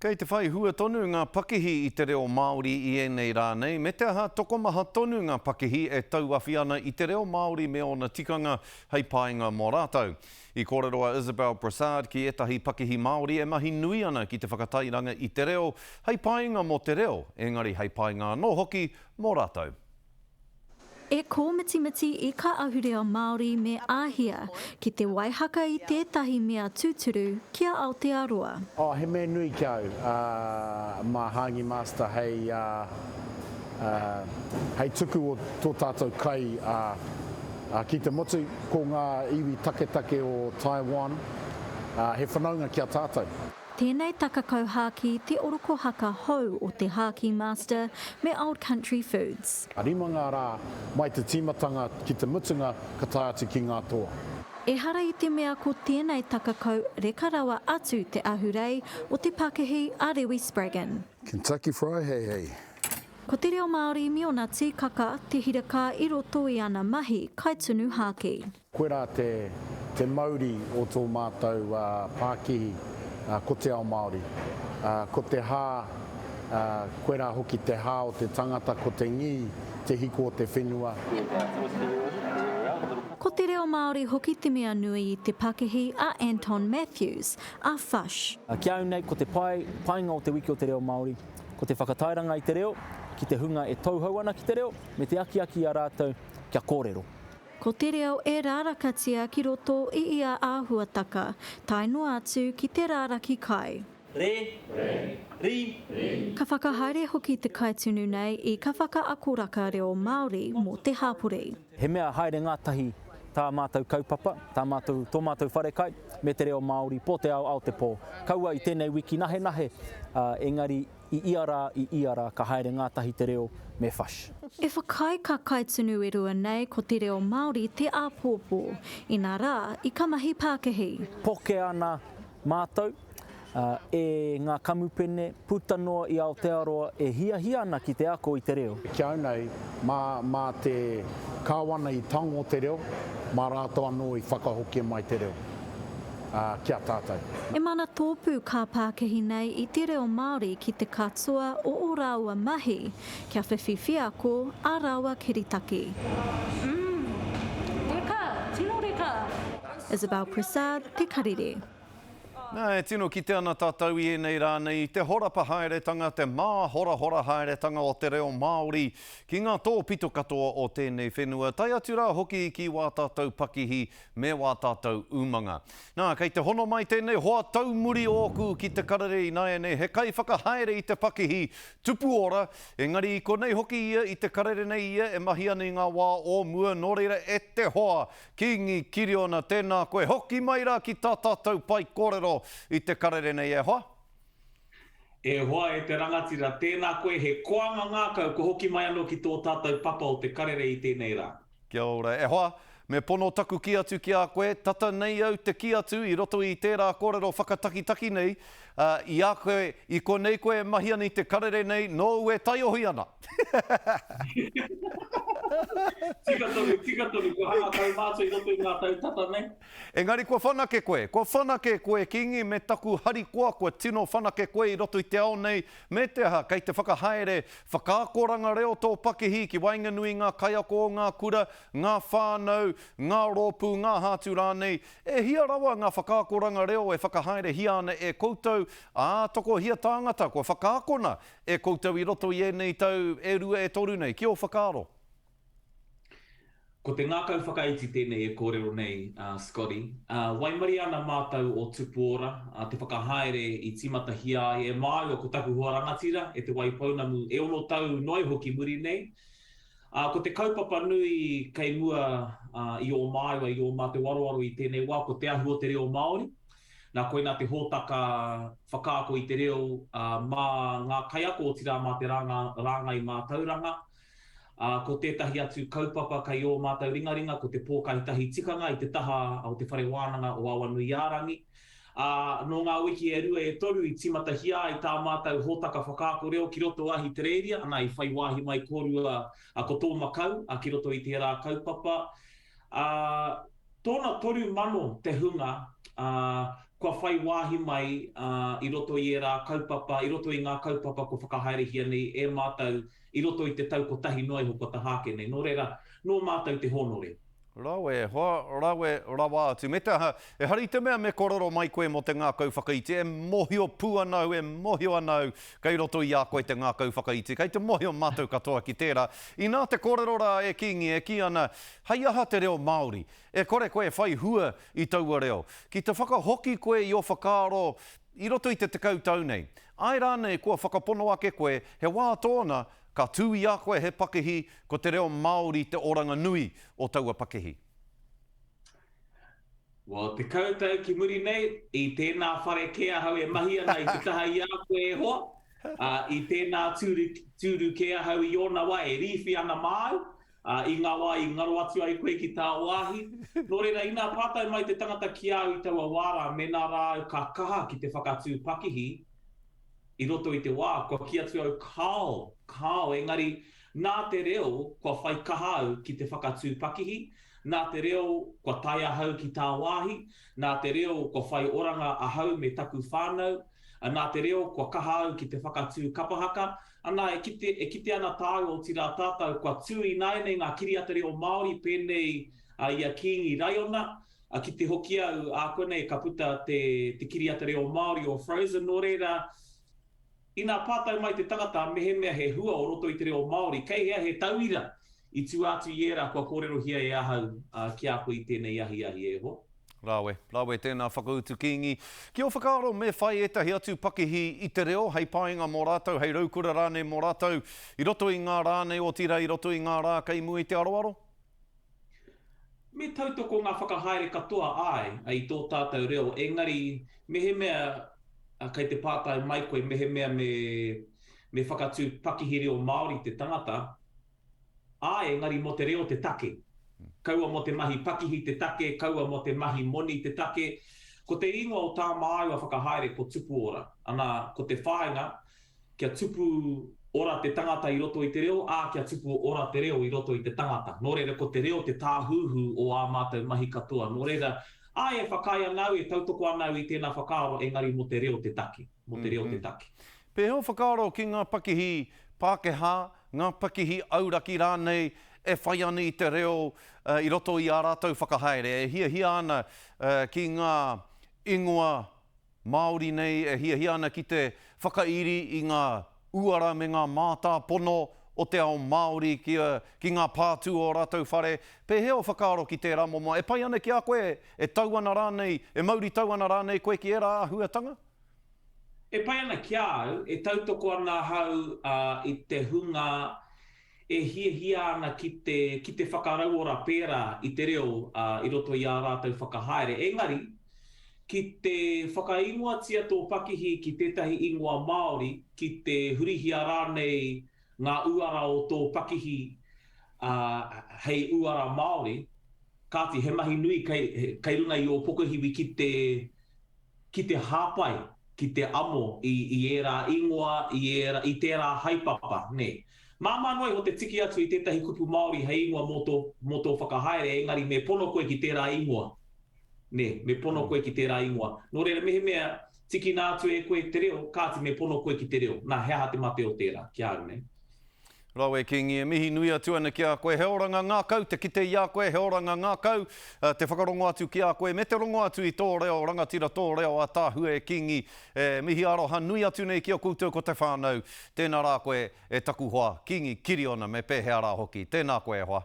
Kei te whai hua tonu ngā pakihi I te reo Māori I enei rā nei. Me te aha tokomaha tonu ngā pakihi e tauawhi ana I te reo Māori me ona tikanga hei painga mō rātou. I kōreroa Isabel Prasad ki etahi pakihi Māori e mahi nui ana ki te whakatairanga I te reo hei painga mō te reo, engari hei painga no hoki mō rātou. E kōmitimiti I ka ahurea Māori me āhia ki te waihaka I tētahi mea tūturu kia Aotearoa. He mea nui kiau, mā Hangi Master hei tuku o tō tātou kai ki te motu ko ngā iwi take o Taiwan, he whanaunga kia tātou. Tēnei takakau haki te oroko haka hou o te Haki Master me Old Country Foods. Rima ngā rā mai te tīmatanga ki te mutunga ka tae atu ki ngā toa. E hara I te mea ko tēnei takakau reka rawa atu te ahurei o te Pakihi Arewi Spraggan. Kentucky Fried Hei. Ko te reo Māori me ona tīkaka te hiraka I roto I ana mahi kaitunu haki. Koe rā te mauri o tō mātou Pākihi, ko te ao Māori. Ko te hā, koe rā hoki te hā o te tangata, ko te ngi, te hiko o te whenua. Ko te reo Māori hoki te mea nui I te Pakihi a Anton Matthews, a Fush. Kia au nei, ko te painga o te wiki o te reo Māori, ko te whakatairanga I te reo, ki te hunga e tauhau ana ki te reo, me te aki a rātou kia kōrero. Ko te reo e rārakatia ki roto I ia āhuataka, tainoa atu ki te rāraki kai. Ka whakahaere hoki te kaitunu nei I ka whakaakoraka reo Māori mō te hāpuri. He mea haere ngātahi tā mātou kaupapa, tō mātou wharekai, me te reo Māori, po te ao te pō. Kaua I tēnei wiki nahe, engari I iara ka haere ngātahi te reo me Fush. E whakai ka kaitunu e rua nei ko te reo Māori te āpōpō, inā rā I ka mahi Pākihi. Poke ana mātou, e ngā kamupene, putanoa I Aotearoa, e hia ana ki te ako I te reo. Kia au nei, mā te kāwana I tango te reo, mā rātou anō I whakahokia mai te reo. Kia tātou. E mana tōpū ka Pākihi nei I te reo Māori ki te katoa o Raua mahi, kia whiwhiwhia ko a Raua Kiritaki. Reka, tino reka. Isabel Prasad, Te Karere. Nā, e tino ki te ana tātou I enei rā nei, te horapa haeretanga, te mā hora haeretanga o te reo Māori, ki ngā tō pito katoa o tēnei whenua. Tai atu rā hoki ki wā tātou pakihi me wā tātou umanga. Nā, kei te hono mai tēnei, hoa taumuri ōku ki te karere I nai nei, he kai whakahaere I te pakihi tupu ora, engari I konei hoki ia I te karere nei ia, e mahi ana I ngā wā o mua, nō reira e te hoa, kingi kiriona tēnā koe, hoki mai rā ki tā tātou pai kōrero I te karere nei e hoa? E hoa e te rangatira, tēnā koe he koanga ngākau ko hoki mai anō ki tō tātou papa o te karere I tēnei rā. Kia ora, e hoa, me pono taku ki atu ki a koe, tata nei au te ki atu I roto I tērā kōrero whakataki nei, I a koe, I konei koe mahi ana I te karere nei, no ue tai ohi ana. Tika tonu, ko hanga tau mātou I roto I ngā tau tata nei. Engari, kua whanake koe, kingi me taku hari kua tino whanake koe I roto I te ao nei, me te aha, kei te whakahaere, whakaakoranga reo tō pakihi ki wainganui ngā kaiako, ngā kura, ngā whānau, ngā rōpū, ngā hātu rānei, e hia rawa ngā whakaakoranga reo e whakahaere hia ana e koutou, toko hia tāngata, kua whakaakona e koutou I roto I enei tau e rua e toru nei, ki o whakaaro. Ko te ngākau whakaiti tēnei e kōrero nei, Scotty. Waimari ana mātou o tupu ora, te whakahaere I timata hia e māu o ko taku hoa rangatira, e te waipaunamu e ono tau noi hoki muri nei. Ko te kaupapa nui kei mua I o māua, I o mā te waroaro I tēnei wā, ko te ahu o te reo Māori. Nā koe nā te hōtaka whakaako I te reo mā ngā kaiako o tira mā te ranga I mā tauranga. Ko tētahi atu kaupapa kai o mātou ringaringa, ko te pōkahitahi tikanga I te taha o te whare wānanga o Awanuiarangi. No ngā wiki e rua e toru I timata hia I tā mātou hōtaka whakaako reo ki roto ahi te reiria, ana I whai wāhi mai kōrua ko tō makau, ki roto I te rā kaupapa. Tōna toru mano te hunga, kua whai wāhi mai i roto i rā kaupapa, i roto i ngā kaupapa ko whakahaerehia nei e mātou i roto i te tau ko tahi noe ho ko ta hāke nei. Nō reira, nō mātou te honore. Rawe, rawe, rawa atu. Me taha, e hari te mea me kororo mai koe mo te ngā kauwhakaiti, e mohio pū anau, e mohio anau, kei roto i a koe te ngā kauwhakaiti, kei te mohio mātou katoa ki tērā. I nā te kororora e kingi, e ki ana, hei aha te reo Māori, e kore koe whai hua i taua reo. Ki te whakahoki koe i o whakaaro, i roto i te tekau tau nei. Ai rānei kua whakapono ake koe, he wā tōna, ka tūi a koe he pakihi ko te reo Māori te oranga nui o taua pakihi. Well, te kautau ki muri nei, i tēnā whare kea hau e mahi ana i te taha i a koe e hoa. I tēnā tūru kea hau i ona wā e riwhi ana māu. I ngā wā i ngaro atu ai koe ki tā wāhi. Nō reira, i nā pātai mai te tangata ki au i taua wāra, me nā rāu ka kaha ki te whakatū pakihi. I roto i te wā, kua ki atu au kao, engari nā te reo kua whai kahau ki te whakatū pakihi, nā te reo kua tai ahau ki tā wāhi, nā te reo kua whai oranga ahau me taku whānau, nā te reo kua kahau ki te whakatū kapahaka, ana e kite ana tāu o tira tātou kua tūi nei ngā kiriata reo Māori pēnei i a Kingi Raiona, ki te hoki au a konei ka puta te kiriata reo Māori o Frozen nō reira. I nā pātau mai te tangata mehe mea he hua o roto i te reo Māori, kei hea he tauira i tū atu i era kua kōrero hia e ahau ki a koe i tēnei ahi e ho. Rawe, tēnā whakautu kingi. Ki o whakaaro me whai etahi atu pakihi i te reo, hei pāinga mō rātou, hei raukura rānei mō rātou, i roto i ngā rānei o tira, i roto i ngā rā kei mui te aroaro? Me tautoko ngā whakahaere katoa ai i tō tātou reo, engari mehe mea kei te pātai mai koe mehe mea me whakatū pakihi reo Māori te tangata, engari mo te reo te take. Kaua mo te mahi pakihi te take, kaua mo te mahi moni te take. Ko te ingoa o tā māua whakahaere ko tupu ora. Ana ko te whāinga, kia tupu ora te tangata i roto i te reo, kia tupu ora te reo i roto i te tangata. Nō reira ko te reo te tāhuhu o ā mātou mahi katoa. Nō reira, e whakaia nau, e tautoko anau i tēnā whakaaro, engari mo te reo te take. Mo te reo te take. Pēheo whakaaro ki ngā pakihi Pākehā, ngā pakihi auraki rānei, e whai ana i te reo i roto i ā rātou whakahaere. E hia ana ki ngā ingoa Māori nei, e hia ana ki te whakairi i ngā uara me ngā mātā pono o te ao Māori ki ngā pātū o rātou whare. Pēheo whakaaro ki tērā momo. E pai ana ki a koe, e tauana rānei, e mauri tauana rānei koe ki era ahuatanga? E pai ana ki au, e tautoko ana hau i te hunga, e hia ana ki te whakarauora pēra i te reo i roto i a rātou whakahaere. Engari, ki te whakaingoatia tō pakihi ki tētahi ingoa Māori, ki te hurihia rānei ngā uara o tō pakihi hei uara Māori, kāti he mahi nui kei runga i o pokohiwi ki te hāpai, ki te amo i era ingoa, i tērā haipapa, ne. Māma noi ho te tiki atu i tētahi kupu Māori hei ingoa mō tō whakahaere, engari me pono koe ki tērā ingoa. Ne, me pono koe ki tērā ingoa. Nō reira mehe mea tiki nātu e koe te reo, kāti me pono koe ki te reo. Nā hea te mate o tērā, ki aru, ne. Rawe Kingi, e mihi nui atu ana ki a koe. He oranga ngā kau, te kite i a koe, he oranga ngā kau, te whakarongo atu ki a koe. Me te rongo atu i tō reo, rangatira tō reo a tāhua e Kingi. Mihi aroha nui atu nei ki o koutou ko te whānau. Tēnā rā koe e taku hoa. Kingi, kiri ona me pēhea rā hoki. Tēnā koe hoa.